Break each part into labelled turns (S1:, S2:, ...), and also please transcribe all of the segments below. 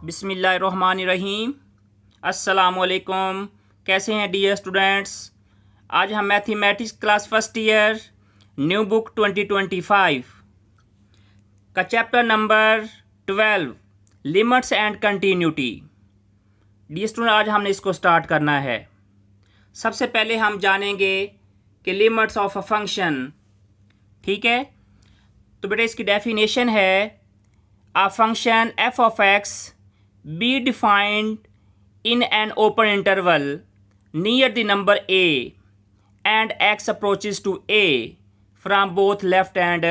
S1: बिस्मिल्लाहिर्रहमानिर्रहीम। अस्सलामुअलैकुम। कैसे हैं डियर स्टूडेंट्स? आज हम mathematics class first year new book 2025 का chapter number 12 limits and continuity. Dear student, आज हमने इसको स्टार्ट करना है। सबसे पहले हम जानेंगे कि लिमिट्स ऑफ अ फंक्शन। ठीक है, तो बेटा इसकी डेफिनेशन है a function f of x be defined in an open interval near the number a and x approaches to a from both left and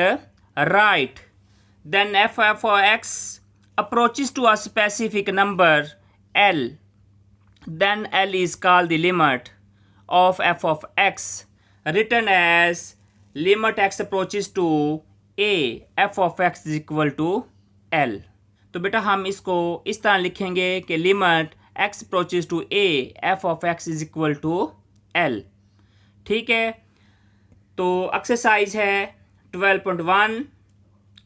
S1: right, then f of x approaches to a specific number l, then l is called the limit of f of x, written as limit x approaches to a f of x is equal to L। तो बेटा हम इसको इस तरह लिखेंगे कि limit x approaches to a f of x is equal to L। ठीक है, तो एक्सरसाइज है 12.1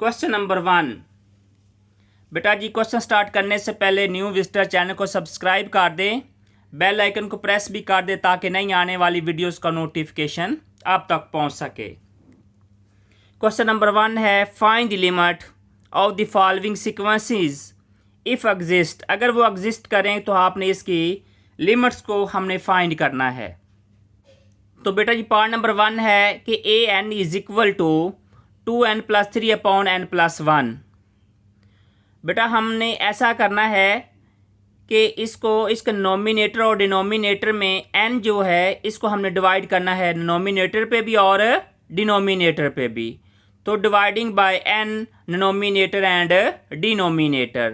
S1: क्वेश्चन नंबर 1। बेटा जी क्वेश्चन स्टार्ट करने से पहले न्यू विजिटर चैनल को सब्सक्राइब कर दें, बेल आइकन को प्रेस भी कर दें ताकि नई आने वाली वीडियोस का नोटिफिकेशन आप तक पहुंच सके। क्वेश्चन नंबर 1 है find the limit of the following sequences if exist. अगर वो एग्जिस्ट करें तो आपने इसकी लिमिट्स को हमने फाइंड करना है। तो बेटा जी पार्ट नंबर 1 है कि A N is equal to 2n + 3 upon n + 1। बेटा हमने ऐसा करना है कि इसके नोमिनेटर और डिनोमिनेटर में n जो है इसको हमने डिवाइड करना है, नोमिनेटर पे भी और डिनोमिनेटर पे भी। तो dividing by n denominator and denominator.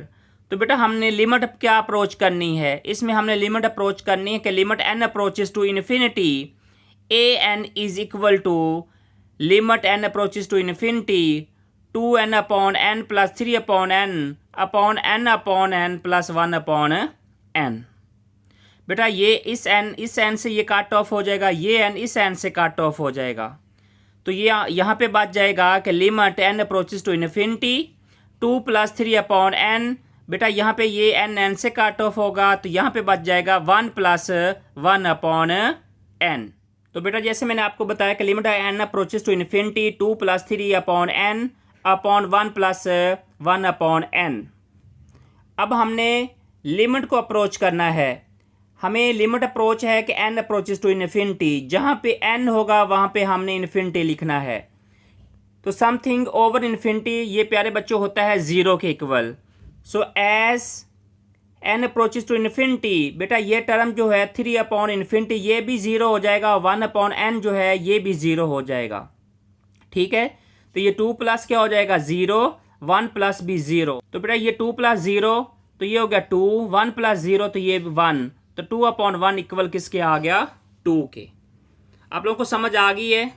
S1: तो बेटा हमने लिमिट क्या अप्रोच करनी है, इसमें हमने लिमिट अप्रोच करनी है कि limit n approaches to infinity a N is equal to limit n approaches to infinity 2n upon n + 3 upon n upon n + 1 upon n। बेटा ये इस n से ये कट ऑफ हो जाएगा, ये n इस n से कट ऑफ हो जाएगा। तो ये यहाँ पे बच जाएगा कि limit n approaches to infinity 2 + 3 upon n। बेटा यहाँ पे ये n से कट ऑफ होगा तो यहाँ पे बच जाएगा 1 + 1 अपॉन n। तो बेटा जैसे मैंने आपको बताया कि limit n approaches to infinity 2 + 3 upon n upon 1 + 1 upon n। अब हमने लिमिट को अप्रोच करना है। हमें लिमिट अप्रोच है कि n अप्रोचेस टू इन्फिनिटी, जहाँ पे n होगा वहाँ पे हमने इन्फिनिटी लिखना है। तो समथिंग ओवर इन्फिनिटी ये प्यारे बच्चों होता है 0 के equal. So as n approaches to infinity, बेटा ये टर्म जो है 3 अपॉन इन्फिनिटी ये भी 0 हो जाएगा, 1 अपॉन n जो है ये भी 0 हो जाएगा। ठीक है, तो ये 2 प्लस क्या हो जाएगा 0, 1 प्लस भी 0। तो बेटा ये 2 + 0 तो ये हो गया 2, 1 + 0 तो ये 1, तो 2 अपॉन 1 इक्वल किसके आ गया 2 के। आप लोगों को समझ आ गई है?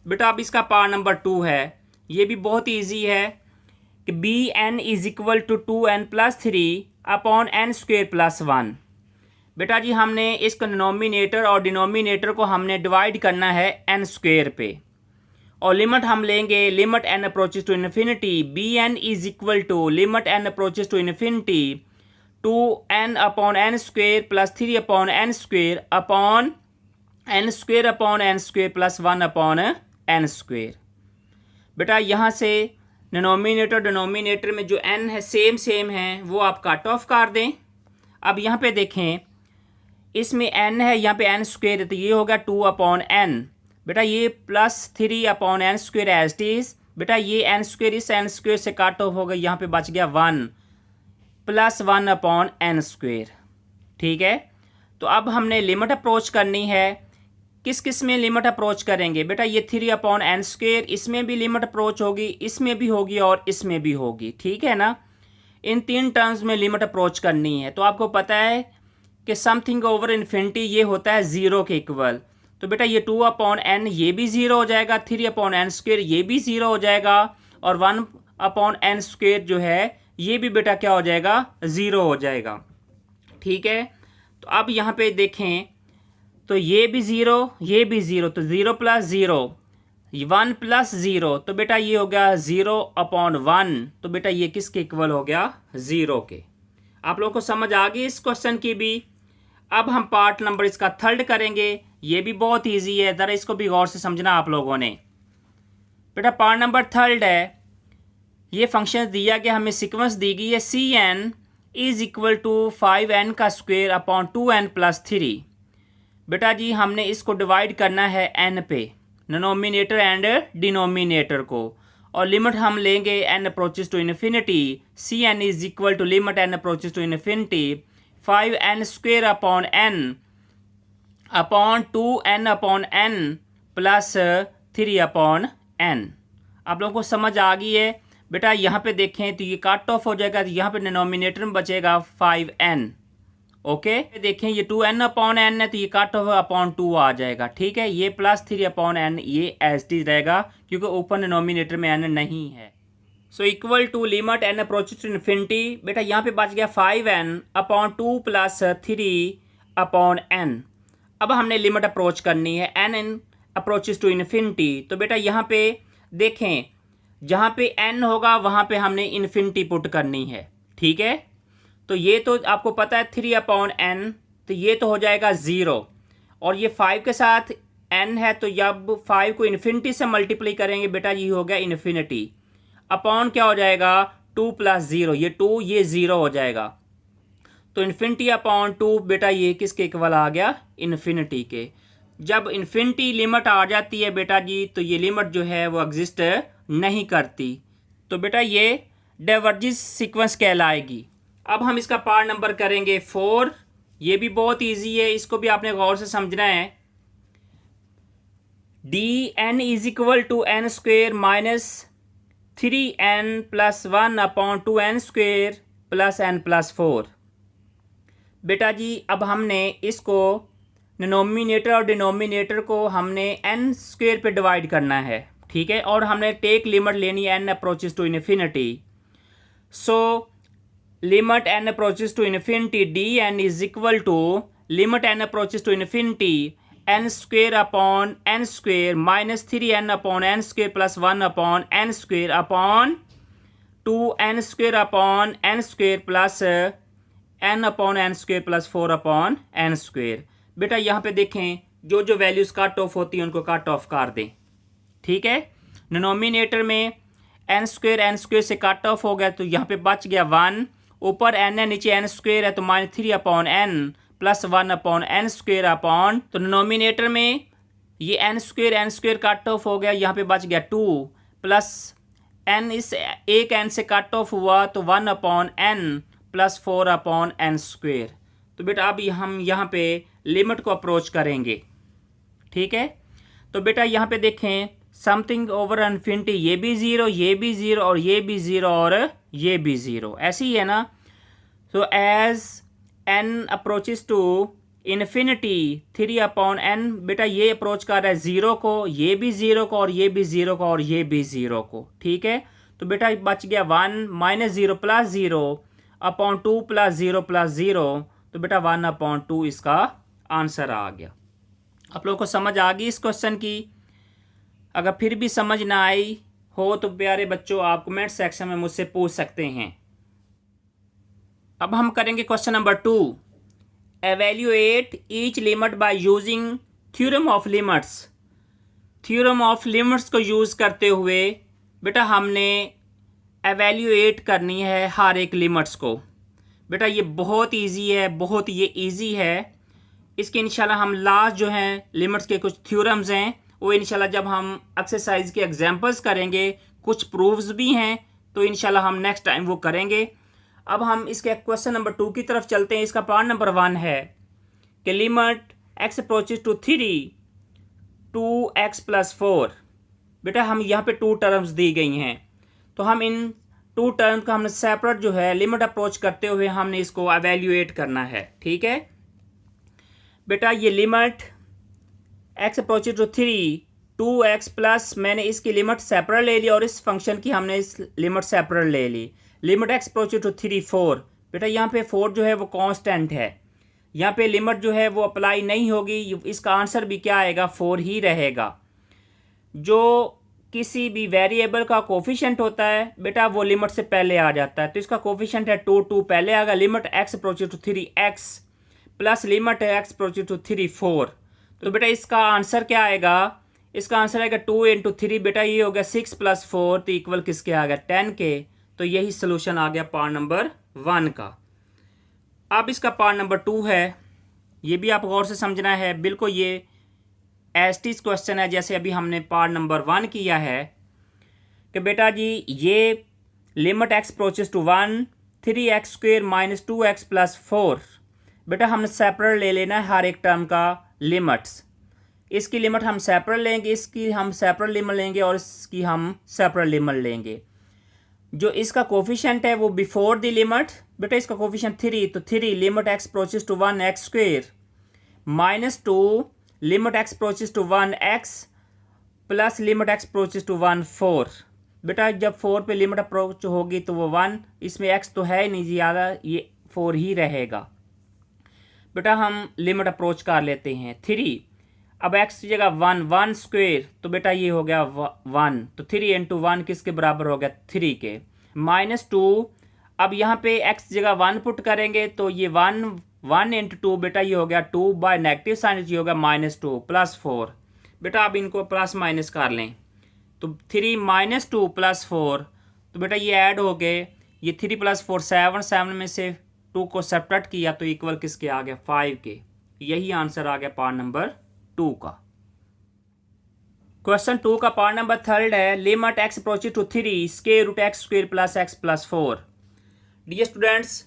S1: बेटा अब इसका पार्ट नंबर 2 है, ये भी बहुत ईजी है कि b n is equal to 2n + 3 upon n² + 1। बेटा जी हमने इसका डिनोमिनेटर और डिनोमिनेटर को हमने डिवाइड करना है n² पे, और लिमिट हम लेंगे limit n approaches to infinity b n is equal to limit n approaches to infinity 2n upon n² + 3 upon n² upon n² upon n² + 1 upon n²। बेटा यहाँ से डिनोमिनेटर में जो n है सेम है वो आप कट ऑफ कर दें। अब यहाँ पे देखें इसमें n है, यहाँ पे n² है तो ये होगा 2 अपॉन n। बेटा ये +3 upon n² as it is. बेटा ये n² इस n² से कट ऑफ हो गया, यहाँ पे बच गया 1 + 1 अपॉन n²। ठीक है, तो अब हमने लिमिट अप्रोच करनी है। किस में लिमिट अप्रोच करेंगे? बेटा ये 3 अपॉन n² इसमें भी लिमिट अप्रोच होगी, इसमें भी होगी और इसमें भी होगी। ठीक है ना, इन 3 टर्म्स में लिमिट अप्रोच करनी है। तो आपको पता है कि समथिंग ओवर इन्फिनिटी ये होता है 0 के इक्वल। तो बेटा ये 2 अपॉन n ये भी 0 हो जाएगा, 3 अपॉन n² ये भी 0 हो जाएगा, और 1 अपॉन n² जो है ये भी बेटा क्या हो जाएगा 0 हो जाएगा। ठीक है, तो अब यहाँ पे देखें तो ये भी 0 ये भी 0, तो 0 + 0 1 + 0, तो बेटा ये हो गया 0 अपॉन 1। तो बेटा ये किसके इक्वल हो गया 0 के। आप लोगों को समझ आ गई इस क्वेश्चन की भी। अब हम पार्ट नंबर इसका थर्ड करेंगे। ये भी बहुत ईजी है, ज़रा इसको भी गौर से समझना आप लोगों ने। बेटा पार्ट नंबर थर्ड है, ये फंक्शन दिया गया, हमें सीक्वेंस दी गई है Cn is equal to 5n का स्क्वायर अपॉन 2n प्लस 3। बेटा जी हमने इसको डिवाइड करना है n पे, डिनोमिनेटर एंड डिनोमिनेटर को, और लिमिट हम लेंगे n approaches to infinity. Cn is equal to limit n approaches to infinity 5n square upon n upon 2n upon n plus 3 upon n। आप लोगों को समझ आ गई है। बेटा यहाँ पे देखें तो ये कट ऑफ हो जाएगा, तो यहाँ पे डिनोमिनेटर में बचेगा 5n। ओके देखें ये 2n अपॉन n है, तो ये कट ऑफ अपॉन 2 आ जाएगा। ठीक है, ये प्लस 3 अपॉन n ये एज टी रहेगा क्योंकि ओपन डिनोमिनेटर में n नहीं है। So equal to limit n approaches to infinity. बेटा यहाँ पे बच गया 5n upon 2 plus 3 upon n। अब हमने लिमिट अप्रोच करनी है n अप्रोचेस टू इन्फिनिटी। तो बेटा यहाँ पे देखें, जहाँ पे n होगा वहाँ पे हमने इन्फिनिटी पुट करनी है। ठीक है, तो ये तो आपको पता है 3 अपॉन n, तो ये तो हो जाएगा 0, और ये 5 के साथ n है, तो जब 5 को इन्फिनिटी से मल्टीप्लाई करेंगे बेटा ये हो गया इन्फिनिटी, अपॉन क्या हो जाएगा 2 प्लस 0, ये 2 ये 0 हो जाएगा। तो इन्फिनिटी अपॉन 2 बेटा ये किसके इक्वल आ गया, इन्फिनिटी के। जब इन्फिनिटी लिमिट आ जाती है बेटा जी तो ये लिमिट जो है वो एग्जिस्ट नहीं करती, तो बेटा ये डाइवर्जेंस सीक्वेंस कहलाएगी। अब हम इसका पार्ट नंबर करेंगे 4। ये भी बहुत इजी है, इसको भी आपने गौर से समझना है। dn is equal to n square minus 3n plus 1 upon 2n square plus n plus 4। बेटा जी अब हमने इसको डिनोमिनेटर और डिनोमिनेटर को हमने n स्क्वेयर पे डिवाइड करना है। ठीक है, और हमने टेक लिमिट लेनी है n approaches to infinity. So limit n approaches to infinity dn is equal to limit n approaches to infinity n square upon n square minus 3n upon n square plus 1 upon n square upon 2n square upon n square plus n upon n square plus 4 upon n square. बेटा यहाँ पे देखें जो जो values cut off होती हैं उनको cut off कर दें। ठीक है, डिनोमिनेटर में n स्क्वेयर से कट ऑफ हो गया, तो यहाँ पे बच गया 1, ऊपर n है नीचे n स्क्वेयर है, तो minus 3 upon n plus 1 upon n square upon, तो डिनोमिनेटर में ये n स्क्वेयर कट ऑफ हो गया, यहाँ पे बच गया 2 प्लस n, इस एक n से कट ऑफ हुआ तो 1 upon n plus 4 upon n square. तो बेटा अब हम यहाँ पे लिमिट को अप्रोच करेंगे। ठीक है, तो बेटा यहाँ पे देखें समथिंग ओवर इन्फिनिटी, ये भी 0, ये भी 0 और ये भी 0 और ये भी 0, ऐसे ही है ना। तो as n approaches to infinity 3 upon n, बेटा ये अप्रोच कर रहा है 0 को, ये भी 0 को और ये भी 0 को और ये भी 0 को। ठीक है, तो बेटा बच गया 1 minus 0 plus 0 upon 2 plus 0 plus 0, तो बेटा 1 अपॉन 2 इसका आंसर आ गया। आप लोगों को समझ आ गई इस क्वेश्चन की? अगर फिर भी समझ ना आई हो तो प्यारे बच्चों आप कमेंट सेक्शन में मुझसे पूछ सकते हैं। अब हम करेंगे question number 2। Evaluate each limit by using theorem of limits. Theorem of limits को यूज़ करते हुए बेटा हमने एवेल्यूएट करनी है हर एक लिमिट्स को। बेटा ये बहुत इजी है, बहुत ये इजी है। इसके इंशाल्लाह हम लास्ट जो हैं लिमिट्स के कुछ थ्योरम्स हैं वो इंशाल्लाह जब हम एक्सरसाइज के एग्जांपल्स करेंगे, कुछ प्रूफ्स भी हैं, तो इंशाल्लाह हम नेक्स्ट टाइम वो करेंगे। अब हम इसके क्वेश्चन नंबर 2 की तरफ चलते हैं। इसका पार्ट नंबर 1 है कि limit x approaches to 3 2x plus 4। बेटा हम यहाँ पे 2 टर्म्स दी गई हैं, तो हम इन 2 टर्म्स का हमने सेपरेट जो है लिमिट अप्रोच करते हुए हमने इसको एवेल्यूएट करना है। ठीक है बेटा, ये limit x approaches to 3 2x plus, मैंने इसकी लिमिट सेपरेट ले ली और इस फंक्शन की हमने इस लिमिट सेपरेट ले ली। लिमिट x अप्रोचेस टू 3 4, बेटा यहाँ पे 4 जो है वो कांस्टेंट है, यहाँ पे लिमिट जो है वो अप्लाई नहीं होगी, इसका आंसर भी क्या आएगा 4 ही रहेगा। जो किसी भी वेरिएबल का कोफिशिएंट होता है बेटा वो लिमिट से पहले आ जाता है। तो इसका कोफिशिएंट है 2 पहले आएगा, limit x approaches to 3x plus limit x approaches to 3 4। तो बेटा इसका आंसर क्या आएगा, इसका आंसर आएगा 2 इंटू 3 बेटा ये हो गया 6 प्लस 4 तो इक्वल किसके आ गया 10 के। तो यही सोल्यूशन आ गया पार्ट नंबर 1 का। अब इसका पार्ट नंबर 2 है, ये भी आप गौर से समझना है, बिल्कुल ये एस्टिस क्वेश्चन है जैसे अभी हमने पार्ट नंबर 1 किया है कि बेटा जी ये limit x approaches to 1 3x square minus 2x plus 4। बेटा हमने सेपरेट ले लेना है हर एक टर्म का लिमिट्स। इसकी लिमिट हम सेपरेट लेंगे, इसकी हम सेपरेट लिमिट लेंगे और इसकी हम सेपरेट लिमिट लेंगे। जो इसका कोफिशिएंट है वो बिफोर द लिमिट, बेटा इसका कोफिशिएंट 3 तो 3 limit x approaches to 1 x square minus 2 limit x approaches to 1 x plus limit x approaches to 1 4। बेटा जब 4 पे लिमिट अप्रोच होगी तो वो 1, इसमें x तो है नहीं ज़्यादा, ये 4 ही रहेगा। बेटा हम लिमिट अप्रोच कर लेते हैं 3, अब x की जगह 1 स्क्वेयर तो बेटा ये हो गया 1 तो 3 इंटू 1 किसके बराबर हो गया 3 के माइनस 2। अब यहाँ पे x की जगह 1 पुट करेंगे तो ये 1 इंटू 2 बेटा ये हो गया 2 बाय नेगेटिव साइन ये हो गया माइनस 2 प्लस 4। बेटा अब इनको प्लस माइनस कर लें तो 3 माइनस 2 प्लस 4 तो बेटा ये ऐड हो गए, ये 3 प्लस 4 7 में से 2 को सब्ट्रैक्ट किया तो इक्वल किसके आ गया 5 के। यही आंसर आ गया पार्ट नंबर 2 का। क्वेश्चन 2 का पार्ट नंबर 3 है limit x approaches to 3 square root x square plus x plus 4। Dear students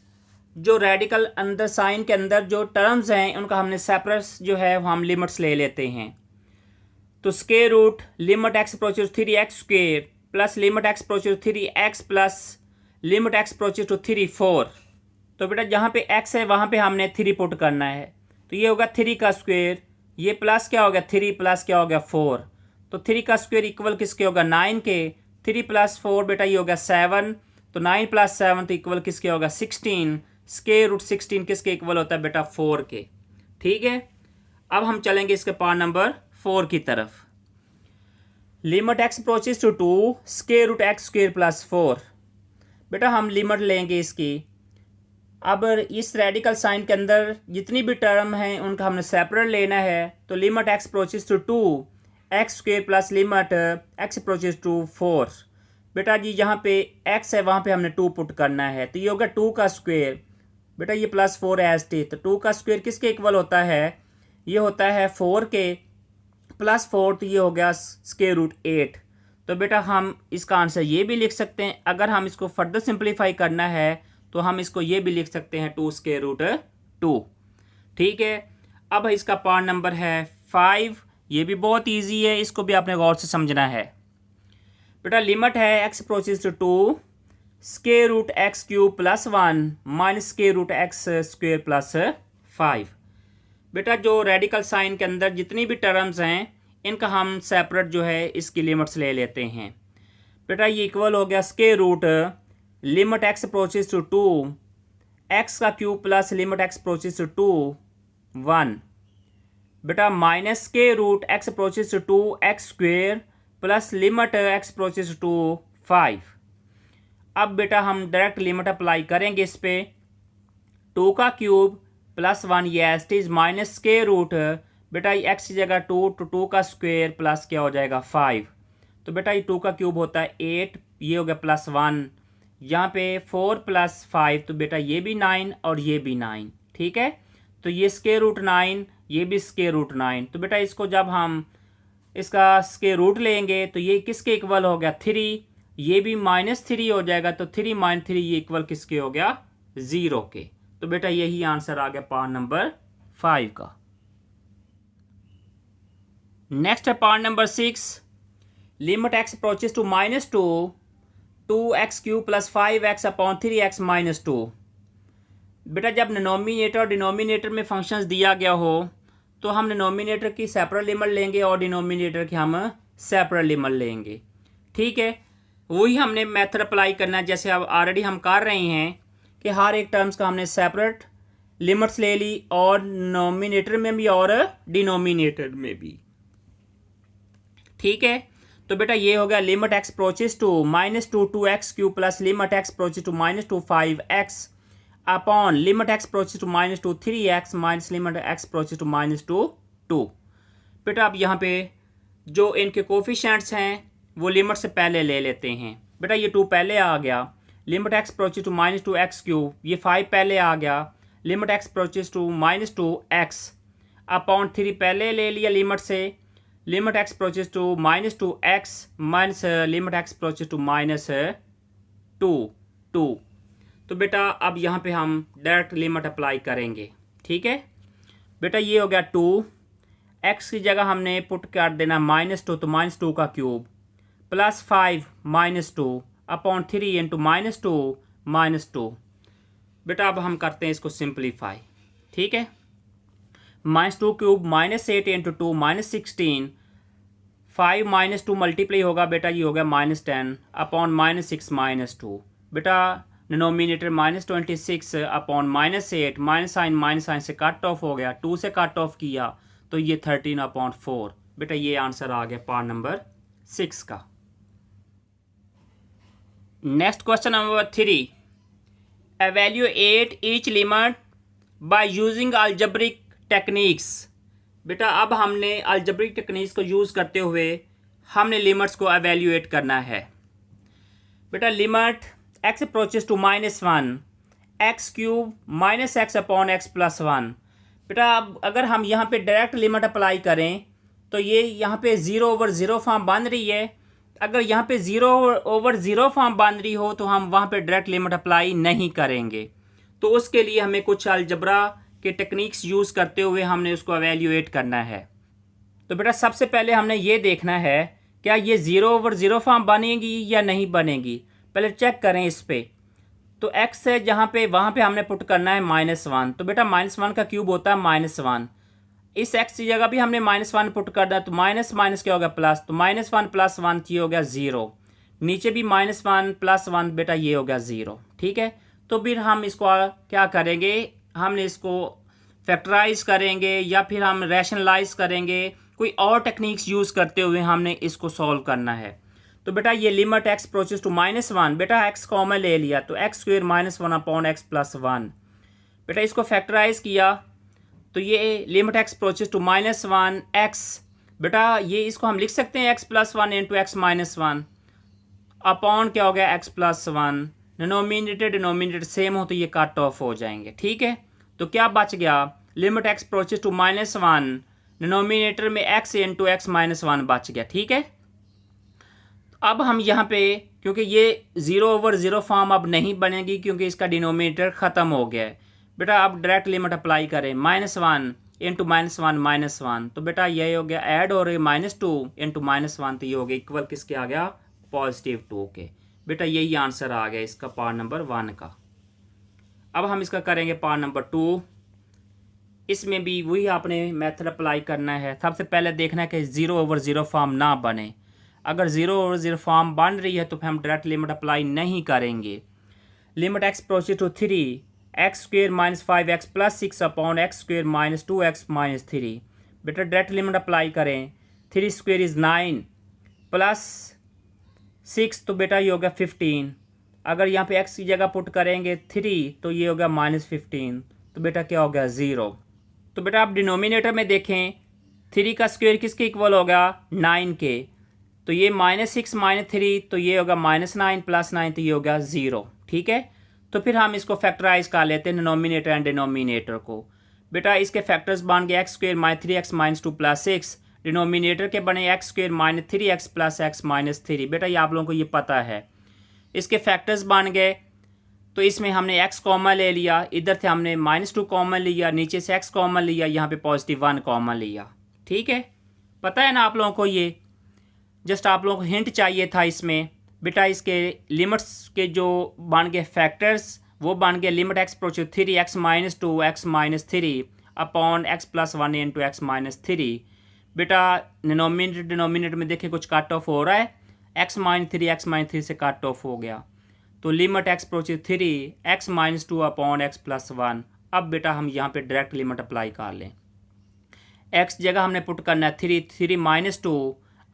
S1: जो रेडिकल अंदर साइन के अंदर जो टर्म्स हैं उनका हमने सेपरेट जो है हम लिमिट्स ले लेते हैं। तो square root limit x approaches to 3x square plus limit x approaches to 3x plus limit x approaches to 3 4। तो बेटा जहाँ पे x है वहाँ पे हमने 3 पुट करना है तो ये होगा 3 का स्क्वायर, ये प्लस क्या हो गया 3 प्लस क्या हो गया 4 तो 3 का स्क्वायर इक्वल किसके होगा 9 के। 3 प्लस 4 बेटा ये होगा 7 तो 9 प्लस 7 तो इक्वल किसके होगा 16। स्क्वायर रूट 16 किसके इक्वल होता है बेटा 4 के। ठीक है, अब हम चलेंगे इसके पार्ट नंबर 4 की तरफ। Limit x approaches to 2 square root x square plus 4। बेटा हम लिमिट लेंगे इसकी। अब इस रेडिकल साइन के अंदर जितनी भी टर्म हैं उनका हमने सेपरेट लेना है तो limit x approaches to 2 x square plus limit x approaches to 4। बेटा जी जहाँ पे x है वहाँ पे हमने 2 पुट करना है तो ये होगा 2 का स्क्वायर, बेटा ये प्लस 4 एस टी तो 2 का स्क्वायर किसके इक्वल होता है, ये होता है 4 के प्लस 4 तो ये हो गया स्क्वायर रूट 8। तो बेटा हम इसका आंसर ये भी लिख सकते हैं, अगर हम इसको फर्दर सिंप्लीफाई करना है तो हम इसको ये भी लिख सकते हैं 2 स्क्वायर रूट 2। ठीक है, अब इसका पार्ट नंबर है 5, ये भी बहुत इजी है, इसको भी आपने गौर से समझना है। बेटा लिमिट है x approaches to 2 square root x cube plus 1 minus square root x square plus 5। बेटा जो रेडिकल साइन के अंदर जितनी भी टर्म्स हैं इनका हम सेपरेट जो है इसकी लिमिट्स ले लेते हैं। बेटा ये इक्वल हो गया square root limit x approaches to 2 X का cube plus limit x approaches to 2 1। बेटा minus square root x approaches to 2 X square plus limit x approaches to 5। अब बेटा हम डायरेक्ट लिमिट अप्लाई करेंगे इस पे, 2 का क्यूब प्लस 1 ये एस्टीज माइनस स्क्वायर रूट बेटा ये x की जगह 2 तो 2 का स्क्वायर प्लस क्या हो जाएगा 5। तो बेटा ये 2 का क्यूब होता है 8, ये हो गया प्लस 1, यहाँ पे 4 प्लस 5 तो बेटा ये भी 9 और ये भी 9। ठीक है, तो ये स्क्वायर रूट 9 ये भी स्क्वायर रूट 9। तो बेटा इसको जब हम इसका स्क्वायर रूट लेंगे तो ये किसके इक्वल हो गया 3, ये भी -3 हो जाएगा तो 3 - 3 ये इक्वल किसके हो गया 0 के। तो बेटा यही आंसर आ गया पार्ट नंबर 5 का। नेक्स्ट है part number 6, limit x approaches to -2 2x cube plus 5x upon 3x minus 2। बेटा जब डिनोमिनेटर और डिनोमिनेटर में फंक्शंस दिया गया हो तो हम डिनोमिनेटर की सेपरेट लिमिट लेंगे और डिनोमिनेटर की हम सेपरेट लिमिट लेंगे। ठीक है, वही हमने मेथड अप्लाई करना है जैसे अब ऑलरेडी हम कर रहे हैं कि हर एक टर्म्स का हमने सेपरेट लिमिट्स ले ली और नोमिनेटर में भी और डिनोमिनेटर में भी। ठीक है, तो बेटा ये हो गया limit x approaches to -2 2x³ plus limit x approaches to -2 5x upon limit x approaches to -2 3x minus limit x approaches to -2 2। बेटा अब यहाँ पे जो इनके कोफिशिएंट्स हैं वो लिमिट से पहले ले लेते हैं। बेटा ये 2 पहले आ गया, limit x approaches to -2 x³ ये 5 पहले आ गया, limit x approaches to -2 x upon 3 पहले ले लिया लिमिट से, limit x approaches to -2 x minus limit x approaches to -2 2। तो बेटा अब यहाँ पे हम डायरेक्ट लिमिट अप्लाई करेंगे। ठीक है बेटा, ये हो गया 2, x की जगह हमने पुट कर देना -2, तो -2 का क्यूब प्लस 5 -2 अपॉन 3 इंटू -2 बेटा अब हम करते हैं इसको सिंप्लीफाई। ठीक है, -2 क्यूब -8 इंटू 2 -16, 5 -2 मल्टीप्लाई होगा बेटा, ये हो गया -10 अपॉन -6 -2। बेटा डिनोमिनेटर -26 अपॉन -8 माइनस साइन से कट ऑफ हो गया, 2 से कट ऑफ किया तो ये 13/4। बेटा ये आंसर आ गया पार्ट नंबर 6 का। Next question number 3, evaluate each limit by using algebraic techniques. बेटा अब हमने अलजेब्रिक टेक्निक्स को यूज़ करते हुए हमने लिमिट्स को एवेल्यूएट करना है। बेटा limit x approaches to -1 x³ -x upon x plus 1। बेटा अब अगर हम यहाँ पे डायरेक्ट लिमिट अप्लाई करें तो ये यहाँ पे 0/0 फॉर्म बन रही है। अगर यहाँ पे 0/0 फॉर्म बन रही हो तो हम वहाँ पे डायरेक्ट लिमिट अप्लाई नहीं करेंगे। तो उसके लिए हमें कुछ अलजबरा के टेक्निक्स यूज़ करते हुए हमने उसको एवेल्यूएट करना है। तो बेटा सबसे पहले हमने ये देखना है क्या ये 0/0 फॉर्म बनेगी या नहीं बनेगी, पहले चेक करें इस पे। तो x है जहाँ पे वहाँ पे हमने पुट करना है -1। तो बेटा -1 का क्यूब होता है -1, इस x की जगह भी हमने -1 पुट कर दिया तो माइनस माइनस क्या हो गया प्लस, तो -1 + 1 ये हो गया 0, नीचे भी -1 + 1 बेटा ये हो गया 0। ठीक है, तो फिर हम इसको क्या करेंगे, हमने इसको फैक्टराइज करेंगे या फिर हम रैशनलाइज करेंगे, कोई और टेक्निक्स यूज़ करते हुए हमने इसको सॉल्व करना है। तो बेटा ये लिमिट x अप्रोचेस टू -1, बेटा x कॉमन ले लिया तो x² -1 अपॉन x प्लस 1। बेटा इसको फैक्टराइज किया तो ये limit x approaches to -1 x, बेटा ये इसको हम लिख सकते हैं x plus 1 into x minus 1 upon क्या हो गया x प्लस 1। डिनोमिनेटर सेम हो तो ये कट ऑफ हो जाएंगे। ठीक है, तो क्या बच गया, limit x approaches to -1, denominator में x इंटू x माइनस 1 बच गया। ठीक है, अब हम यहाँ पे क्योंकि ये 0/0 फॉर्म अब नहीं बनेगी क्योंकि इसका डिनोमिनेटर ख़त्म हो गया है। बेटा अब डायरेक्ट लिमिट अप्लाई करें, -1 इंटू -1 -1, तो बेटा ये हो गया ऐड हो रही -2 इंटू -1, तो ये हो गया इक्वल किसके आ गया, +2 के। बेटा यही आंसर आ गया इसका पार्ट नंबर 1 का। अब हम इसका करेंगे पार्ट नंबर 2। इसमें भी वही आपने मेथड अप्लाई करना है। सबसे पहले देखना है कि 0/0 फॉर्म ना बने। अगर 0/0 फॉर्म बन रही है तो फिर हम डायरेक्ट लिमिट अप्लाई नहीं करेंगे। Limit x approaches to 3 x² -5x plus 6 upon x² -2x -3। बेटा डायरेक्ट लिमिट अप्लाई करें, 3² इज़ 9 प्लस 6 तो बेटा ये हो गया 15। अगर यहाँ पे x की जगह पुट करेंगे 3 तो ये हो गया -15, तो बेटा क्या हो गया 0। तो बेटा आप डिनोमिनेटर में देखें 3 का स्क्वायर किसके इक्वल होगा, 9 के, तो ये -6 -3 तो ये होगा -9 + 9 तो ये होगा 0। ठीक है, तो फिर हम इसको फैक्टराइज कर लेते हैं डिनोमिनेटर एंड डिनोमिनेटर को। बेटा इसके फैक्टर्स बन गए x² -3x -2 + 6, डिनोमिनेटर के बने x² -3x + x -3। बेटा ये आप लोगों को ये पता है। इसके फैक्टर्स बन गए तो इसमें हमने x कॉमन ले लिया, इधर से हमने -2 कॉमन लिया, नीचे से x कॉमन लिया, यहाँ पे +1 कॉमन लिया। ठीक है, पता है ना आप लोगों को, ये जस्ट आप लोगों को हिंट चाहिए था इसमें। बेटा इसके लिमिट्स के जो बन गए फैक्टर्स वो बन गए limit x approach 3x -2 x -3 upon x plus 1 into x -3। बेटा डिनोमिनेटर में देखिए कुछ कट ऑफ हो रहा है, x -3 से कट ऑफ हो गया, तो limit x approach 3 x -2 upon x plus 1। अब बेटा हम यहाँ पे डायरेक्ट लिमिट अप्लाई कर लें। x जगह हमने पुट करना है 3 -2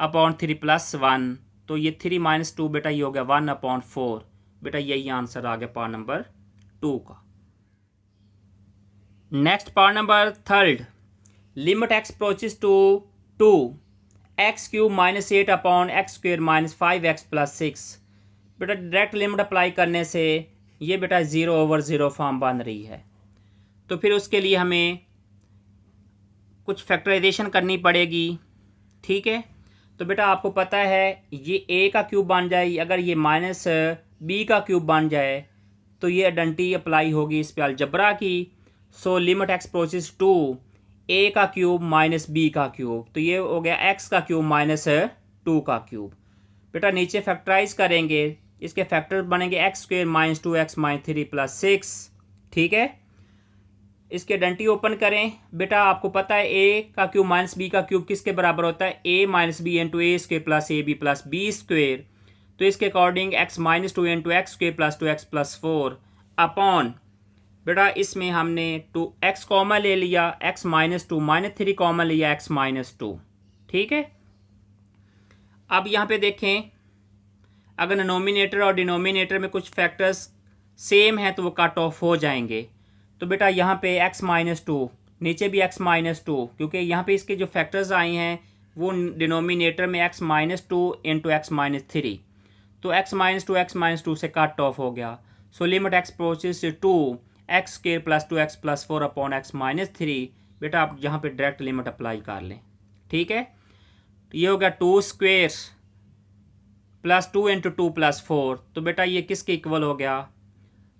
S1: अपॉन 3 + 1, तो ये 3 - 2 बेटा ये हो गया 1/4। बेटा यही आंसर आ गया पार्ट नंबर 2 का। Next part number 3, limit x approaches to 2 x³ - 8 upon x² - 5x + 6। बेटा डायरेक्ट लिमिट अप्लाई करने से ये बेटा 0/0 फॉर्म बन रही है, तो फिर उसके लिए हमें कुछ फैक्टराइजेशन करनी पड़ेगी। ठीक है, तो बेटा आपको पता है ये a का क्यूब बन जाए, अगर ये माइनस b का क्यूब बन जाए तो ये आइडेंटिटी अप्लाई होगी इस पे अलजबरा की। So limit x approaches to a का क्यूब माइनस b का क्यूब, तो ये हो गया x का क्यूब माइनस 2 का क्यूब। बेटा नीचे फैक्टराइज करेंगे, इसके फैक्टर बनेंगे x² - 2x - 3 + 6। ठीक है, इसके आइडेंटिटी ओपन करें। बेटा आपको पता है a का क्यूब माइनस b का क्यूब किसके बराबर होता है, a - b × a² + ab + b²। तो इसके according x - 2 × x² + 2x + 4 upon, बेटा इसमें हमने 2x कॉमन ले लिया, x - 2 - 3 कॉमन लिया, x - 2। ठीक है, अब यहाँ पे देखें अगर डिनोमिनेटर और डिनोमिनेटर में कुछ फैक्टर्स सेम हैं तो वो कट ऑफ हो जाएंगे। तो बेटा यहाँ पे x - 2, नीचे भी x - 2, क्योंकि यहाँ पे इसके जो फैक्टर्स आए हैं वो डिनोमिनेटर में x - 2 × x - 3, तो x - 2 से कट ऑफ हो गया। So limit x approaches to x² + 2x + 4 upon x - 3। बेटा आप यहाँ पे डायरेक्ट लिमिट अप्लाई कर लें। ठीक है, ये हो गया 2² + 2 × 2 + 4, तो बेटा ये किसके इक्वल हो गया,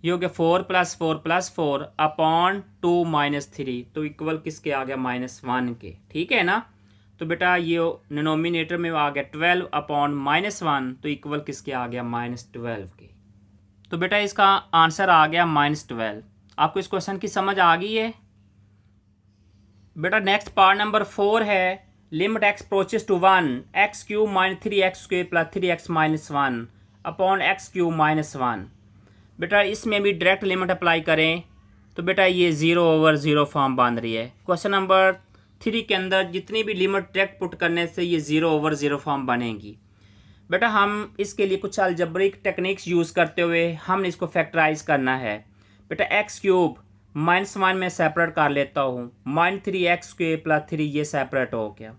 S1: ये हो गया 4 + 4 + 4 अपॉन 2 - 3, तो इक्वल किसके आ गया -1 के। ठीक है ना, तो बेटा ये डिनोमिनेटर में आ गया 12 अपॉन -1, तो इक्वल किसके आ गया -12 के। तो बेटा इसका आंसर आ गया -12। आपको इस क्वेश्चन की समझ आ गई है। बेटा नेक्स्ट पार्ट नंबर 4 है, limit x approaches to 1 x³ - 3x² + 3x - 1 upon x³ - 1। बेटा इसमें भी डायरेक्ट लिमिट अप्लाई करें तो बेटा ये 0/0 फॉर्म बन रही है। क्वेश्चन नंबर 3 के अंदर जितनी भी लिमिट डायरेक्ट पुट करने से ये 0/0 फॉर्म बनेगी। बेटा हम इसके लिए कुछ अलजब्रिक टेक्निक्स यूज़ करते हुए हमने इसको फैक्टराइज करना है। बेटा x³ -1 में सेपरेट कर लेता हूँ, -3x² + 3 ये सेपरेट हो गया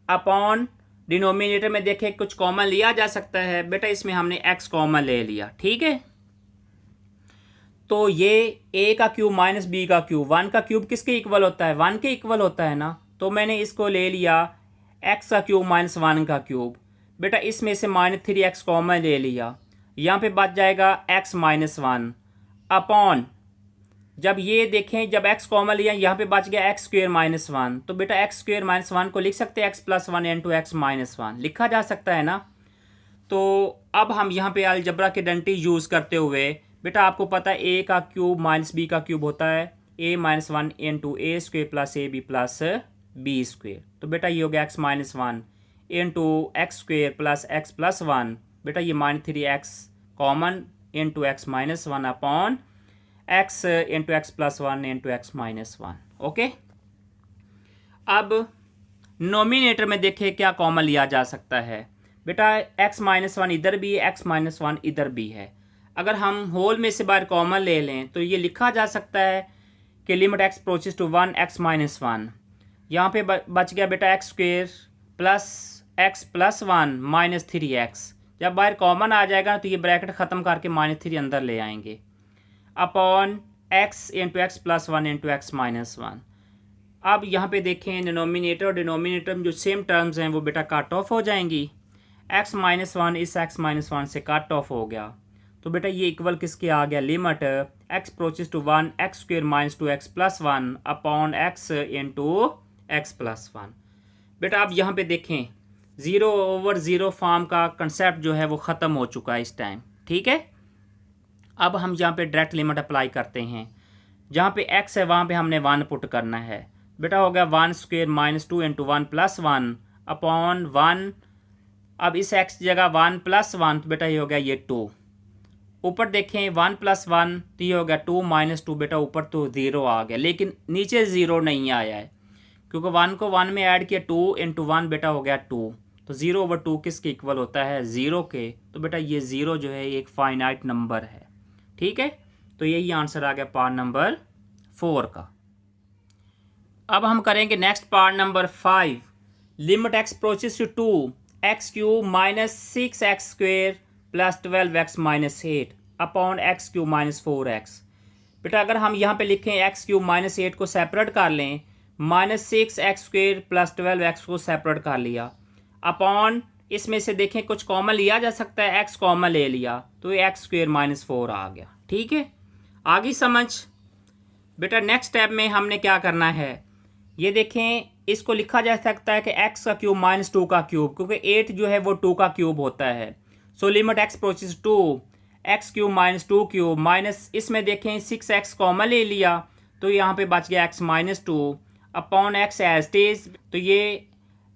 S1: अपॉन डिनोमिनेटर में देखें कुछ कॉमन लिया जा सकता है। बेटा इसमें हमने x कॉमन ले लिया। ठीक है, तो ये a का क्यूब माइनस b का क्यूब, 1 का क्यूब किसके इक्वल होता है, 1 के इक्वल होता है ना, तो मैंने इसको ले लिया x का क्यूब माइनस 1 का क्यूब। बेटा इसमें से -3x कॉमन ले लिया, यहाँ पे बच जाएगा x - 1 अपॉन, जब ये देखें जब x कॉमन लिया यहाँ पे बच गया x² - 1, तो बेटा x² - 1 को लिख सकते हैं x + 1 × x - 1 लिखा जा सकता है ना। तो अब हम यहाँ पे अलजबरा की आइडेंटिटी यूज़ करते हुए, बेटा आपको पता है a का क्यूब माइनस b का क्यूब होता है a - 1 × a² + ab + b²। तो बेटा ये हो गया x - 1 × x² + x + 1। बेटा ये -3x common × x - 1 upon x × x + 1 × x - 1। Okay, अब नोमिनेटर में देखें क्या कॉमन लिया जा सकता है। बेटा x - 1 इधर भी है, x - 1 इधर भी है। अगर हम होल में से बाहर कॉमन ले लें तो ये लिखा जा सकता है कि limit x approaches to 1 x - 1, यहाँ पे बच गया बेटा x² + x + 1 - 3x। जब बाहर कॉमन आ जाएगा तो ये ब्रैकेट ख़त्म करके -3 अंदर ले आएंगे अपॉन x × x + 1 × x - 1। अब यहाँ पे देखें डिनोमिनेटर और डिनोमिनेटर में जो सेम टर्म्स हैं वो बेटा कट ऑफ हो जाएंगी। x - 1 इस x - 1 से कट ऑफ हो गया, तो बेटा ये इक्वल किसके आ गया, limit x approaches to 1 x² - 2x + 1 upon x × x + 1। बेटा अब यहाँ पे देखें 0/0 फॉर्म का कंसेप्ट जो है वो ख़त्म हो चुका है इस टाइम। ठीक है, अब हम यहाँ पे डायरेक्ट लिमिट अप्लाई करते हैं। जहाँ पे x है वहाँ पे हमने 1 पुट करना है। बेटा हो गया 1² - 2 × 1 + 1 अपॉन 1। अब इस x जगह 1 + 1, तो बेटा ये हो गया ये 2। ऊपर देखें 1 + 1, तो ये हो गया 2 - 2। बेटा ऊपर तो 0 आ गया, लेकिन नीचे 0 नहीं आया है क्योंकि 1 को 1 में ऐड किया, 2 × 1 बेटा हो गया 2। तो 0/2 किसके इक्वल होता है, 0 के। तो बेटा ये 0 जो है एक फाइनाइट नंबर है, ठीक है। तो यही आंसर आ गया पार्ट नंबर 4 का। अब हम करेंगे next part number 5। Limit x approaches to 2x³ minus 6x² plus 12x - 8 upon x³ minus 4x। बेटा अगर हम यहाँ पे लिखें x³ माइनस 8 को सेपरेट कर लें, माइनस 6x² प्लस 12x को सेपरेट कर लिया, अपॉन इसमें से देखें कुछ कॉमन लिया जा सकता है, x कॉमन ले लिया तो ये x² माइनस 4 आ गया, ठीक है। आगे समझ। बेटा नेक्स्ट स्टेप में हमने क्या करना है, ये देखें इसको लिखा जा सकता है कि x का क्यूब माइनस 2 का क्यूब, क्योंकि 8 जो है वो 2 का क्यूब होता है। So limit x approaches 2 x³ minus 2 cube minus इसमें देखें 6x कॉमन ले लिया तो यहाँ पे बच गया x minus 2 upon x as it is, तो ये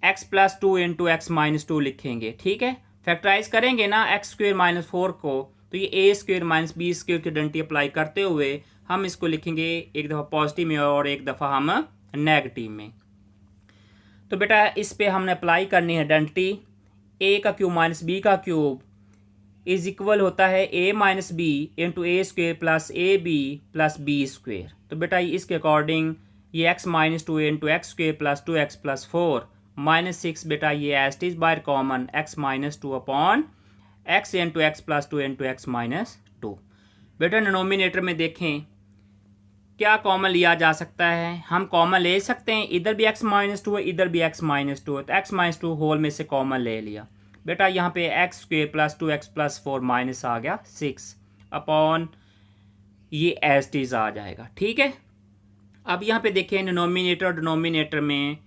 S1: x plus 2 into x minus 2 लिखेंगे, ठीक है। फैक्टराइज करेंगे ना x² माइनस 4 को, तो ये a² माइनस b² की आइडेंटिटी अप्लाई करते हुए हम इसको लिखेंगे एक दफ़ा पॉजिटिव में और एक दफ़ा हम नेगेटिव में। तो बेटा इस पे हमने अप्लाई करनी है आइडेंटिटी, a का क्यूब माइनस b का क्यूब इज इक्वल होता है a minus b into a² plus ab plus b²। तो बेटा इसके अकॉर्डिंग ये x minus 2 into x² plus 2x plus 4 minus 6, बेटा ये एज इट इज बाहर common x minus 2 upon x into x plus 2 into x minus 2। बेटा denominator में देखें क्या कॉमन लिया जा सकता है, हम कॉमन ले सकते हैं, इधर भी x माइनस 2 है इधर भी x माइनस 2 है, तो x माइनस 2 होल में से कॉमन ले लिया। बेटा यहाँ पे x² plus 2x plus 4 minus आ गया 6 अपॉन ये एज इट इज आ जाएगा, ठीक है। अब यहाँ पे देखें डिनोमिनेटर और डिनोमिनेटर में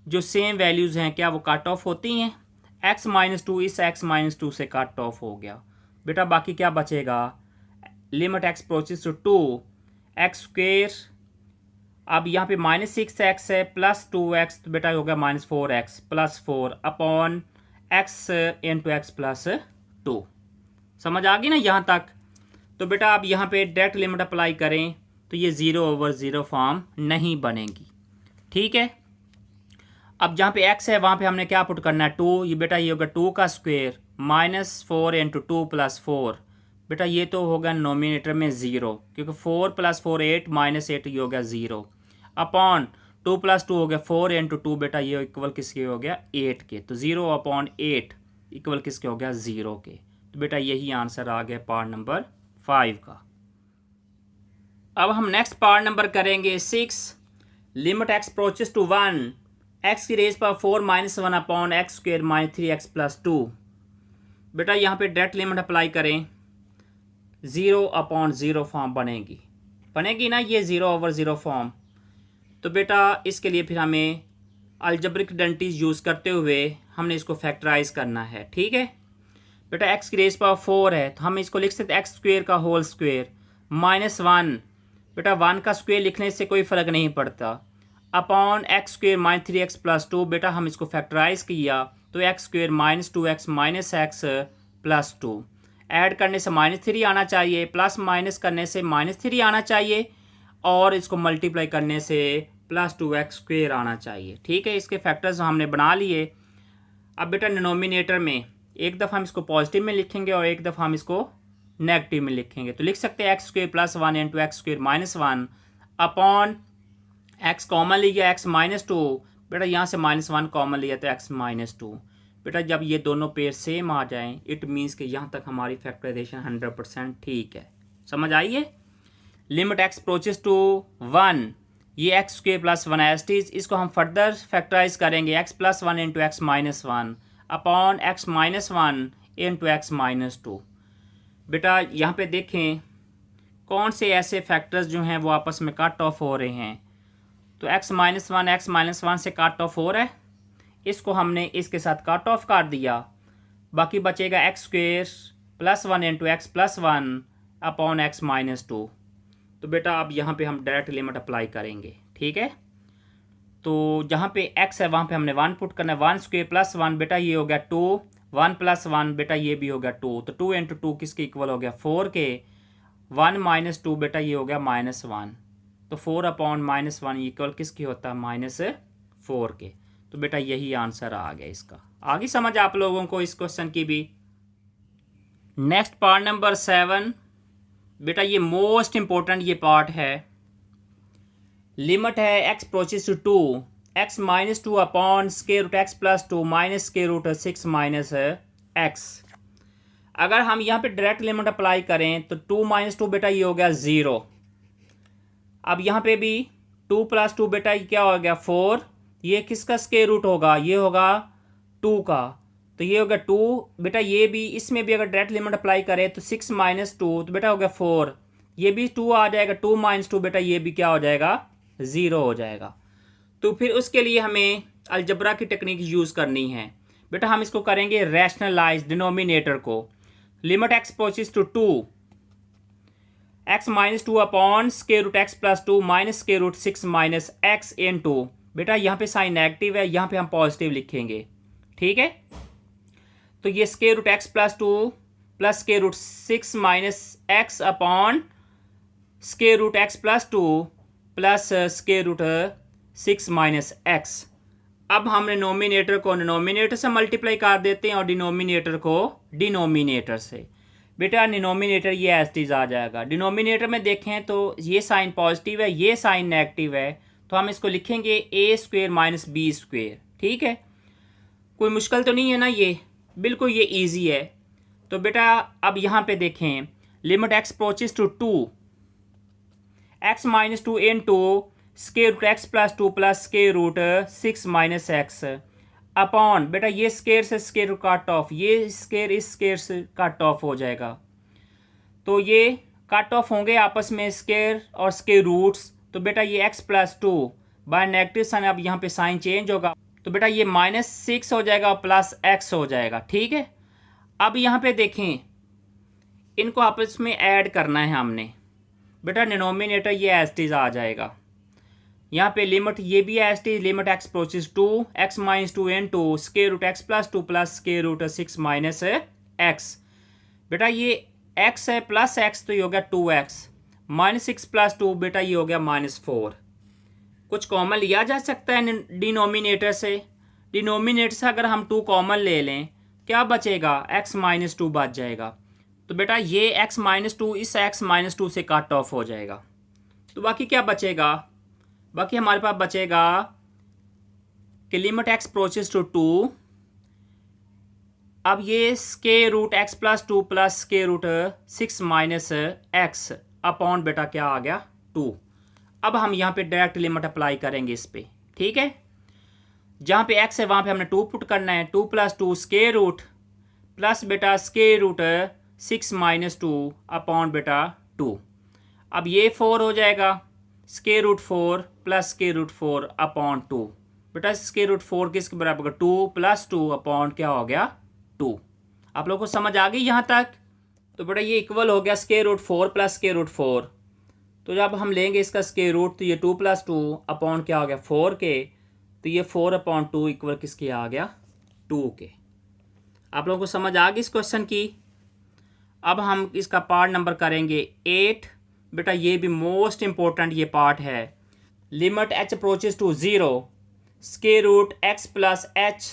S1: जो सेम वैल्यूज़ हैं क्या वो कट ऑफ होती हैं, x माइनस 2 इस x माइनस 2 से कट ऑफ हो गया। बेटा बाकी क्या बचेगा, limit x approaches to 2x², अब यहाँ पे माइनस 6x है प्लस 2x, तो बेटा हो गया minus 4x plus 4 upon x into x plus 2। समझ आ गई ना यहाँ तक। तो बेटा अब यहाँ पे डायरेक्ट लिमिट अप्लाई करें तो ये 0/0 फॉर्म नहीं बनेगी, ठीक है। अब जहाँ पे x है वहाँ पे हमने क्या पुट करना है 2, ये बेटा ये होगा 2 का स्क्वायर माइनस 4 इंटू 2 प्लस 4। बेटा ये तो होगा नोमिनेटर में 0, क्योंकि 4 प्लस 4 8 माइनस 8 ये हो गया 0 अपॉन 2 प्लस 2 हो गया 4 इंटू 2, बेटा ये इक्वल किसके हो गया 8 के, तो 0 अपॉन 8 इक्वल किसके हो गया 0 के। तो बेटा यही आंसर आ गया पार्ट नंबर 5 का। अब हम नेक्स्ट पार्ट नंबर करेंगे 6। Limit x approaches to 1 x की रेज पर 4 minus 1 upon x² minus 3x plus 2। बेटा यहाँ पे डायरेक्ट लिमिट अप्लाई करें, 0/0 फॉर्म बनेगी ना ये 0/0 फॉर्म। तो बेटा इसके लिए फिर हमें अलजेब्रिक आइडेंटिटीज यूज़ करते हुए हमने इसको फैक्टराइज करना है, ठीक है। बेटा x की रेज पर 4 है तो हम इसको लिख सकते हैं x² का होल स्क्वेयर माइनस 1, बेटा 1 का स्क्वेयर लिखने से कोई फ़र्क नहीं पड़ता, upon x² minus 3x plus 2। बेटा हम इसको फैक्टराइज किया तो x² minus 2x minus x plus 2, add करने से माइनस 3 आना चाहिए, प्लस माइनस करने से माइनस 3 आना चाहिए, और इसको मल्टीप्लाई करने से प्लस 2x² आना चाहिए, ठीक है। इसके फैक्टर्स हमने बना लिए। अब बेटा डिनोमिनेटर में एक दफ़ा हम इसको पॉजिटिव में लिखेंगे और एक दफ़ा हम इसको नेगेटिव में लिखेंगे, तो लिख सकते हैं x² plus 1 into x² minus 1 upon x common लिया x माइनस 2, बेटा यहाँ से माइनस 1 कॉमन लिया तो x माइनस 2। बेटा जब ये दोनों पेयर सेम आ जाएं इट मीन्स कि यहाँ तक हमारी फैक्टराइजेशन 100% ठीक है। समझ आई है। लिमिट एक्स अप्रोचेस टू 1, ये x² plus 1 as it is, इसको हम फर्दर फैक्टराइज करेंगे x plus 1 into x minus 1 upon x minus 1 into x minus 2। बेटा यहाँ पे देखें कौन से ऐसे फैक्टर्स जो हैं वो आपस में कट ऑफ हो रहे हैं, तो x माइनस 1 से कट ऑफ हो रहा है, इसको हमने इसके साथ कट ऑफ कर दिया, बाकी बचेगा x² plus 1 into x plus 1 upon x minus 2। तो बेटा अब यहाँ पे हम डायरेक्ट लिमिट अप्लाई करेंगे, ठीक है। तो जहाँ पे x है वहाँ पे हमने 1 पुट करना है, 1² प्लस 1, बेटा ये हो गया 2, 1 प्लस 1 बेटा ये भी हो गया 2, तो 2 इंटू 2 किसके इक्वल हो गया 4 के, 1 माइनस 2 बेटा ये हो गया माइनस 1, तो 4 अपॉन माइनस 1 इक्वल किसकी होता है -4 के। तो बेटा यही आंसर आ गया इसका। आगे समझ आप लोगों को इस क्वेश्चन की भी। नेक्स्ट पार्ट नंबर 7, बेटा ये मोस्ट इंपॉर्टेंट ये पार्ट है। लिमिट है x approaches to 2, x minus 2 upon square root x plus 2 minus square root 6 minus x। अगर हम यहाँ पे डायरेक्ट लिमिट अप्लाई करें तो 2 माइनस 2 बेटा ये हो गया 0। अब यहाँ पे भी 2 प्लस 2 बेटा ये क्या हो गया 4। ये किसका स्क्वायर रूट होगा, ये होगा 2 का, तो ये हो गया 2 बेटा। ये भी इसमें भी अगर डायरेक्ट लिमिट अप्लाई करें तो 6 माइनस 2 तो बेटा हो गया 4। ये भी 2 आ जाएगा, 2 माइनस 2 बेटा ये भी क्या हो जाएगा 0 हो जाएगा। तो फिर उसके लिए हमें अलजबरा की टेक्निक यूज़ करनी है बेटा। हम इसको करेंगे रैशनलाइज डिनोमिनेटर को। Limit x approaches to 2, x minus 2 upon square root x plus 2 minus square root 6 minus x in 2। बेटा यहाँ पे साइन नेगेटिव है, यहाँ पे हम पॉजिटिव लिखेंगे, ठीक है। तो ये square root x plus 2 plus square root 6 minus x upon square root x plus 2 plus square root 6 minus x। अब हम डिनोमिनेटर को डिनोमिनेटर से मल्टीप्लाई कर देते हैं और डिनोमिनेटर को डिनोमिनेटर से। बेटा डिनोमिनेटर ये एज इट इज आ जाएगा। डिनोमिनेटर में देखें तो ये साइन पॉजिटिव है, ये साइन नेगेटिव है, तो हम इसको लिखेंगे ए स्क्वेयर माइनस बी स्क्वेयर, ठीक है। कोई मुश्किल तो नहीं है ना, ये बिल्कुल ये इजी है। तो बेटा अब यहाँ पे देखें limit x approaches to 2, x minus 2 in 2 square root x plus 2 plus square root 6 minus x upon बेटा ये स्क्वायर से स्क्वायर रूट कट ऑफ, ये स्क्वायर इस स्क्वायर से कट ऑफ हो जाएगा। तो ये कट ऑफ होंगे आपस में स्क्वायर और स्क्वायर रूट्स। तो बेटा ये x plus 2 by negative sign, अब यहाँ पे साइन चेंज होगा, तो बेटा ये माइनस 6 हो जाएगा और प्लस x हो जाएगा, ठीक है। अब यहाँ पे देखें इनको आपस में ऐड करना है हमने। बेटा डिनोमिनेटर ये एज इट इज आ जाएगा। यहाँ पे लिमिट ये भी as it is, limit x approaches to x minus 2 in 2 square root x plus 2 plus square root 6 minus x। बेटा ये x है प्लस x तो ये हो गया 2x माइनस 6 प्लस 2 बेटा ये हो गया माइनस 4। कुछ कॉमन लिया जा सकता है डिनोमिनेटर से। डिनोमिनेटर से अगर हम 2 कॉमन ले लें क्या बचेगा, x माइनस 2 बच जाएगा। तो बेटा ये x माइनस 2 इस x माइनस 2 से कट ऑफ हो जाएगा। तो बाकी क्या बचेगा, बाकी हमारे पास बचेगा कि लिमिट x अप्रोचेस टू 2, अब ये square root x plus 2 plus square root 6 minus x upon बेटा क्या आ गया 2। अब हम यहाँ पे डायरेक्ट लिमिट अप्लाई करेंगे इस पे, ठीक है। जहाँ पे x है वहाँ पे हमने 2 पुट करना है, 2 प्लस 2 स्क्वायर रूट प्लस बेटा स्क्वायर रूट 6 माइनस 2 अपॉन बेटा 2। अब ये 4 हो जाएगा, square root 4 plus square root 4 upon 2। बेटा स्क्वायर रूट 4 किसके बराबर होगा 2 प्लस 2 अपॉन क्या हो गया 2। आप लोगों को समझ आ गई यहाँ तक। तो बेटा ये इक्वल हो गया square root 4 plus square root 4। तो जब हम लेंगे इसका स्क्वायर रूट तो ये 2 प्लस 2 अपॉन क्या हो गया 4 के, तो ये 4 अपॉन 2 इक्वल किसके आ गया 2 के। आप लोगों को समझ आ गई इस क्वेश्चन की। अब हम इसका पार्ट नंबर करेंगे 8। बेटा ये भी मोस्ट इंपॉर्टेंट ये पार्ट है। Limit h approaches to 0 square root x plus h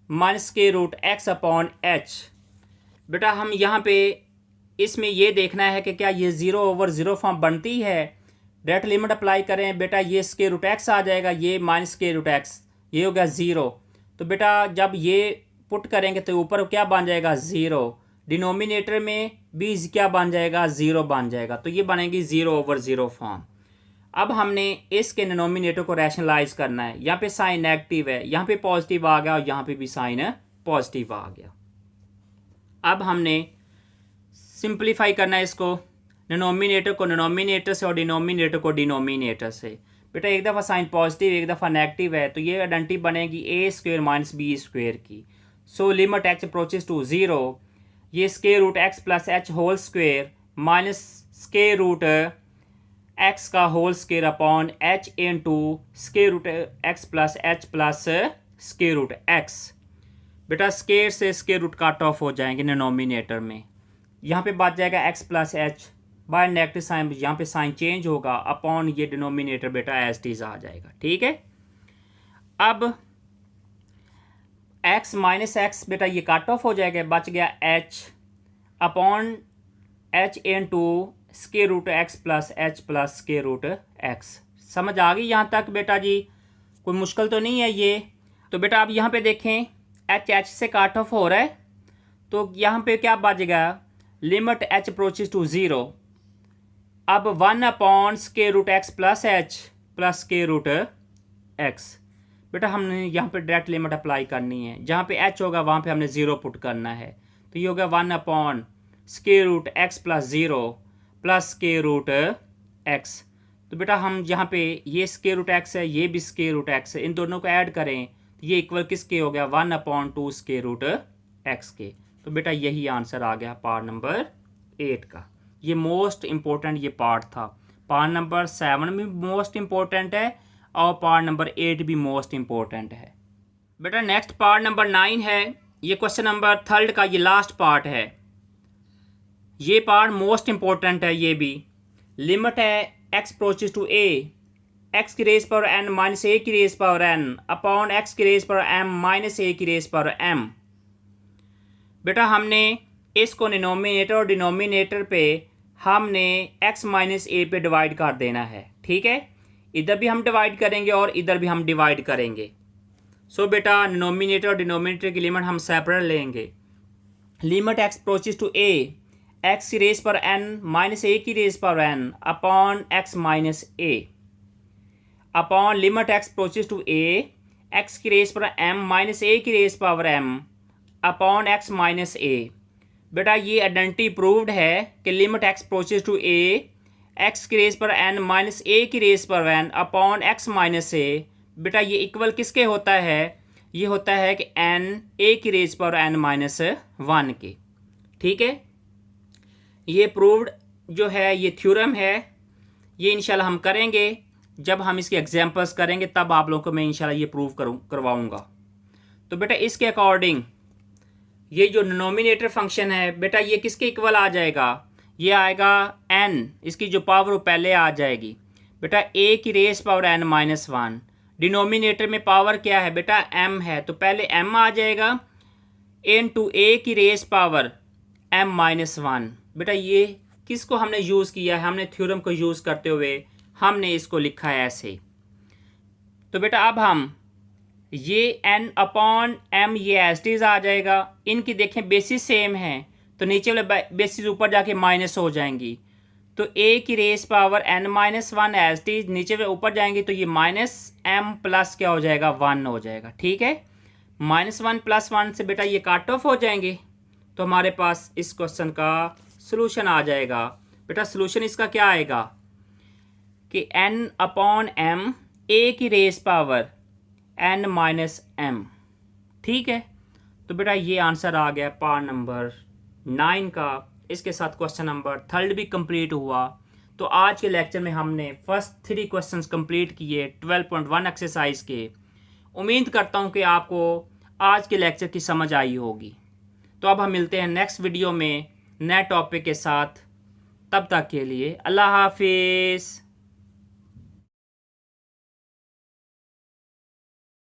S1: minus square root x upon h। बेटा हम यहाँ पे इसमें ये देखना है कि क्या ये 0 ओवर 0 फॉर्म बनती है। डायरेक्ट लिमिट अप्लाई करें, बेटा ये स्क्वायर रूट x आ जाएगा, ये माइनस स्क्वायर रूट x, ये हो गया 0। तो बेटा जब ये पुट करेंगे तो ऊपर क्या बन जाएगा 0, डिनोमिनेटर में भी क्या बन जाएगा 0 बन जाएगा। तो ये बनेगी 0 ओवर 0 फॉर्म। अब हमने इसके डिनोमिनेटर को रैशनलाइज करना है। यहाँ पे साइन नेगेटिव है, यहाँ पे पॉजिटिव आ गया और यहाँ पे भी साइन पॉजिटिव आ गया। अब हमने सिंप्लीफाई करना है इसको, डिनोमिनेटर को डिनोमिनेटर से और डिनोमिनेटर को डिनोमिनेटर से। बेटा एक दफ़ा साइन पॉजिटिव एक दफ़ा नेगेटिव है, तो ये आइडेंटिटी बनेगी a square minus b square की। So limit h approaches to 0, ये square root x plus h whole square minus square root x का whole square upon h into square root x plus h plus square root x। बेटा square से square root cut off हो जाएंगे denominator में। यहाँ पे बच जाएगा x plus h by negative sign, यहाँ पे साइन चेंज होगा अपॉन ये डिनोमिनेटर बेटा एज इट इज आ जाएगा, ठीक है। अब एक्स माइनस एक्स बेटा ये काट ऑफ हो जाएगा, बच गया h upon h into square root x plus h plus square root x. समझ आ गई यहाँ तक बेटा जी? कोई मुश्किल तो नहीं है ये। तो बेटा आप यहाँ पे देखें एच एच से काट ऑफ हो रहा है, तो यहाँ पे क्या बचेगा, limit h approaches to zero. अब 1 upon square root x plus h plus square root x. बेटा हमने यहाँ पे डायरेक्ट लिमिट अप्लाई करनी है, जहाँ पे एच होगा वहाँ पे हमने ज़ीरो पुट करना है। तो ये होगा 1 upon square root x plus zero plus square root x. तो बेटा हम यहाँ पे ये स्क्वायर रूट एक्स है, ये भी स्क्वायर रूट एक्स है, इन दोनों को ऐड करें तो ये इक्वल किसके हो गया, 1 अपॉन 2 स्क्वायर रूट एक्स के। तो बेटा यही आंसर आ गया पार्ट नंबर 8 का। ये मोस्ट इम्पोर्टेंट ये पार्ट था। पार्ट नंबर 7 भी मोस्ट इम्पोर्टेंट है और पार्ट नंबर 8 भी मोस्ट इम्पोर्टेंट है। बेटा नेक्स्ट पार्ट नंबर 9 है, ये क्वेश्चन नंबर 3 का ये लास्ट पार्ट है। ये पार्ट मोस्ट इम्पोर्टेंट है। ये भी लिमिट है x approaches to A x की रेज पावर एन माइनस ए की raise power n upon x की रेज पावर एम माइनस ए की रेज पावर एम। बेटा हमने इसको डिनोमिनेटर और डिनोमिनेटर पे हमने x माइनस ए पे डिवाइड कर देना है। ठीक है, इधर भी हम डिवाइड करेंगे और इधर भी हम डिवाइड करेंगे। सो बेटा डिनोमिनेटर और डिनोमिनेटर की लिमिट हम सेपरेट लेंगे। Limit x approaches to A x की रेज पर n माइनस ए की रेज पर n upon x minus A upon limit x approaches to A x की रेज पर m माइनस ए की raise power m upon x minus A. बेटा ये identity proved है कि limit x approaches to A x की raise पर n minus ए की रेज पर n upon x minus A. बेटा ये इक्वल किसके होता है, ये होता है कि n ए की रेज पर n माइनस 1 के। ठीक है, ये प्रूव्ड जो है ये थ्योरम है। ये इंशाल्लाह हम करेंगे जब हम इसके एग्जांपल्स करेंगे, तब आप लोगों को मैं इंशाल्लाह ये प्रूव करवाऊंगा। तो बेटा इसके अकॉर्डिंग ये जो डिनोमिनेटर फंक्शन है बेटा ये किसके इक्वल आ जाएगा, ये आएगा n, इसकी जो पावर वो पहले आ जाएगी बेटा a की raise power n minus 1। Denominator में पावर क्या है बेटा m है, तो पहले m आ जाएगा इन टू a की रेज पावर m माइनस 1। बेटा ये किसको हमने यूज़ किया है, हमने थ्योरम को यूज़ करते हुए हमने इसको लिखा है ऐसे। तो बेटा अब हम ये n अपॉन m ये एज इट इज़ आ जाएगा। इनकी देखें बेसिस सेम है तो नीचे वाले बेसिस ऊपर जाके माइनस हो जाएंगी। तो a की raise power n minus 1 as it is नीचे वाले ऊपर जाएंगी तो ये माइनस m प्लस क्या हो जाएगा 1 हो जाएगा। ठीक है, माइनस 1 प्लस 1 से बेटा ये काट ऑफ हो जाएंगे। तो हमारे पास इस क्वेश्चन का सॉल्यूशन आ जाएगा। बेटा सॉल्यूशन इसका क्या आएगा कि n अपॉन m a की raise power n minus m। ठीक है, तो बेटा ये आंसर आ गया पार्ट नंबर 9 का। इसके साथ क्वेश्चन नंबर 3 भी कंप्लीट हुआ। तो आज के लेक्चर में हमने फर्स्ट 3 क्वेश्चंस कंप्लीट किए 12.1 एक्सरसाइज के। उम्मीद करता हूँ कि आपको आज के लेक्चर की समझ आई होगी। तो अब हम मिलते हैं नेक्स्ट वीडियो में नए टॉपिक के साथ। तब तक के लिए अल्लाह हाफिज़।